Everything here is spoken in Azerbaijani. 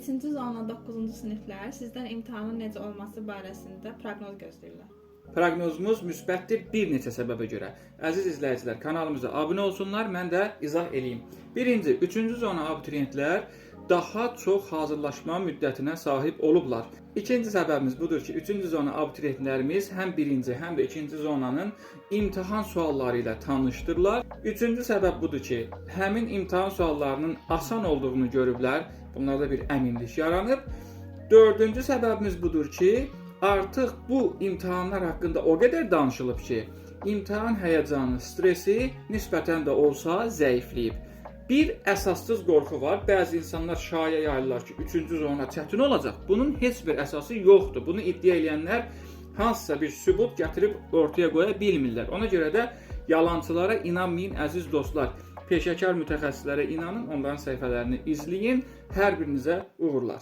5-ci zona 9-cu siniflər sizdən imtahanın necə olması barəsində proqnoz gözləyirlər. Proqnozumuz müsbətdir bir neçə səbəbə görə. Əziz izləyicilər, kanalımıza abunə olsunlar, mən də izah eləyim. Birinci, 3-cü zona abituriyentlər daha çox hazırlaşma müddətinə sahib olublar. İkinci səbəbimiz budur ki, 3-cü zona abituriyentlərimiz həm birinci, həm də ikinci zonanın imtahan sualları ilə tanışdırlar. Üçüncü səbəb budur ki, həmin imtahan suallarının asan olduğunu görüblər. Bunlarda bir əminlik yaranıb. Dördüncü səbəbimiz budur ki, artıq bu imtahanlar haqqında o qədər danışılıb ki, imtahan həyəcanı, stresi nisbətən də olsa zəifləyib. Bir əsassız qorxu var. Bəzi insanlar şayə yayırlar ki, 3-cü zona çətin olacaq. Bunun heç bir əsası yoxdur. Bunu iddia edənlər hansısa bir sübut gətirib ortaya qoya bilmirlər. Ona görə də yalançılara inanmayın əziz dostlar. Peşəkar mütəxəssislərə inanın, onların səhifələrini izləyin. Hər birinizə uğurlar.